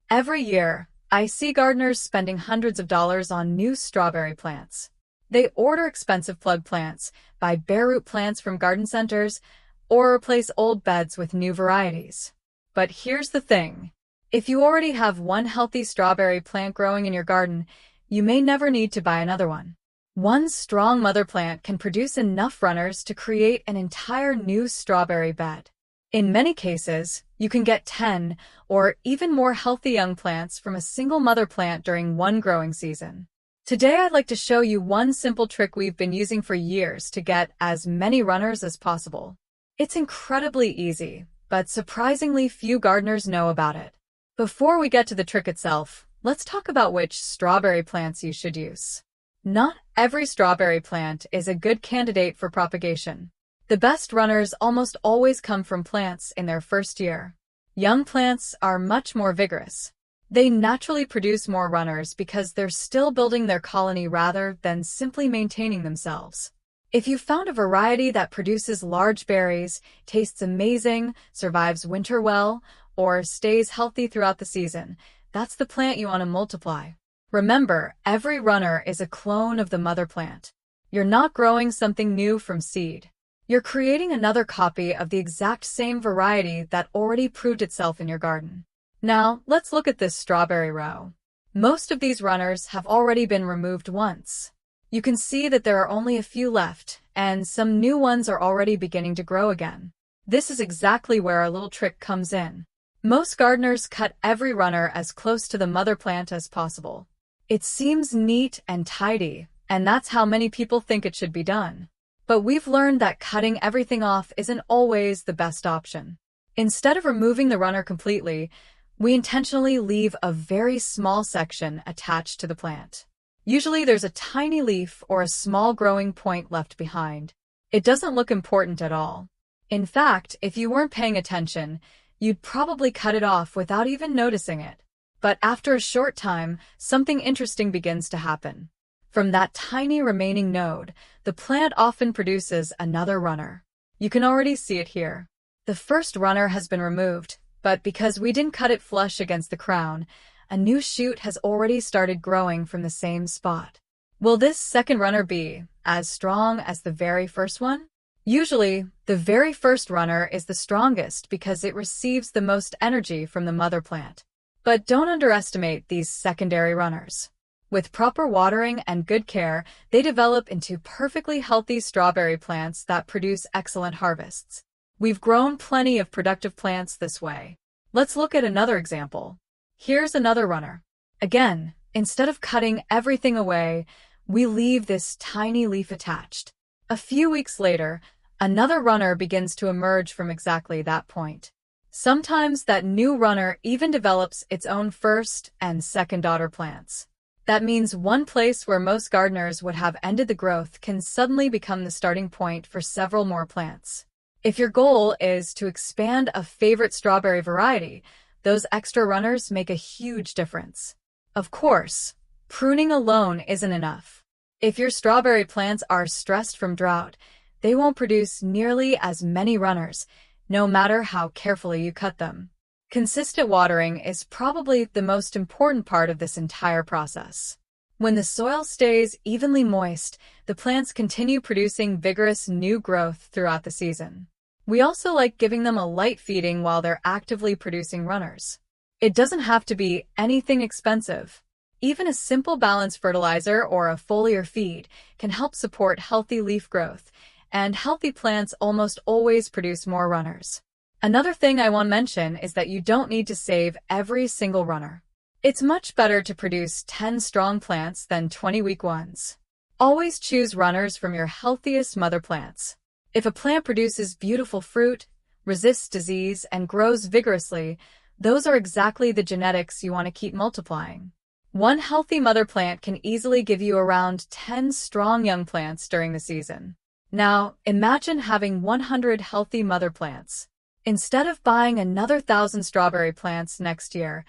Every year, I see gardeners spending hundreds of dollars on new strawberry plants. They order expensive plug plants, buy bare root plants from garden centers, or replace old beds with new varieties. But here's the thing. If you already have one healthy strawberry plant growing in your garden, you may never need to buy another one. One strong mother plant can produce enough runners to create an entire new strawberry bed. In many cases, you can get 10 or even more healthy young plants from a single mother plant during one growing season. Today I'd like to show you one simple trick we've been using for years to get as many runners as possible. It's incredibly easy, but surprisingly few gardeners know about it. Before we get to the trick itself, let's talk about which strawberry plants you should use. Not every strawberry plant is a good candidate for propagation. The best runners almost always come from plants in their first year. Young plants are much more vigorous. They naturally produce more runners because they're still building their colony rather than simply maintaining themselves. If you found a variety that produces large berries, tastes amazing, survives winter well, or stays healthy throughout the season, that's the plant you want to multiply. Remember, every runner is a clone of the mother plant. You're not growing something new from seed. You're creating another copy of the exact same variety that already proved itself in your garden. Now, let's look at this strawberry row. Most of these runners have already been removed once. You can see that there are only a few left, and some new ones are already beginning to grow again. This is exactly where our little trick comes in. Most gardeners cut every runner as close to the mother plant as possible. It seems neat and tidy, and that's how many people think it should be done. But we've learned that cutting everything off isn't always the best option. Instead of removing the runner completely, we intentionally leave a very small section attached to the plant. Usually there's a tiny leaf or a small growing point left behind. It doesn't look important at all. In fact, if you weren't paying attention, you'd probably cut it off without even noticing it. But after a short time, something interesting begins to happen. From that tiny remaining node, the plant often produces another runner. You can already see it here. The first runner has been removed, but because we didn't cut it flush against the crown, a new shoot has already started growing from the same spot. Will this second runner be as strong as the very first one? Usually, the very first runner is the strongest because it receives the most energy from the mother plant. But don't underestimate these secondary runners. With proper watering and good care, they develop into perfectly healthy strawberry plants that produce excellent harvests. We've grown plenty of productive plants this way. Let's look at another example. Here's another runner. Again, instead of cutting everything away, we leave this tiny leaf attached. A few weeks later, another runner begins to emerge from exactly that point. Sometimes that new runner even develops its own first and second daughter plants. That means one place where most gardeners would have ended the growth can suddenly become the starting point for several more plants. If your goal is to expand a favorite strawberry variety, those extra runners make a huge difference. Of course, pruning alone isn't enough. If your strawberry plants are stressed from drought, they won't produce nearly as many runners, no matter how carefully you cut them. Consistent watering is probably the most important part of this entire process. When the soil stays evenly moist, the plants continue producing vigorous new growth throughout the season. We also like giving them a light feeding while they're actively producing runners. It doesn't have to be anything expensive. Even a simple balanced fertilizer or a foliar feed can help support healthy leaf growth, and healthy plants almost always produce more runners. Another thing I want to mention is that you don't need to save every single runner. It's much better to produce 10 strong plants than 20 weak ones. Always choose runners from your healthiest mother plants. If a plant produces beautiful fruit, resists disease, and grows vigorously, those are exactly the genetics you want to keep multiplying. One healthy mother plant can easily give you around 10 strong young plants during the season. Now, imagine having 100 healthy mother plants. Instead of buying another 1,000 strawberry plants next year,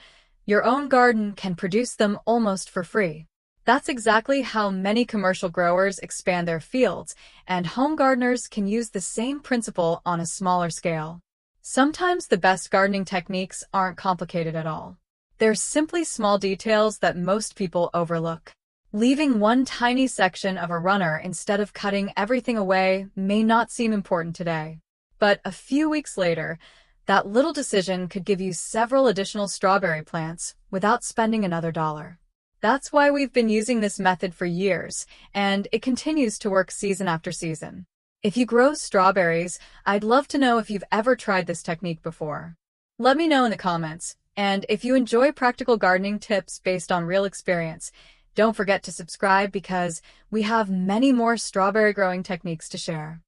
your own garden can produce them almost for free. That's exactly how many commercial growers expand their fields, and home gardeners can use the same principle on a smaller scale. Sometimes the best gardening techniques aren't complicated at all. They're simply small details that most people overlook. Leaving one tiny section of a runner instead of cutting everything away may not seem important today. But a few weeks later, that little decision could give you several additional strawberry plants without spending another dollar. That's why we've been using this method for years, and it continues to work season after season. If you grow strawberries, I'd love to know if you've ever tried this technique before. Let me know in the comments, and if you enjoy practical gardening tips based on real experience, don't forget to subscribe because we have many more strawberry growing techniques to share.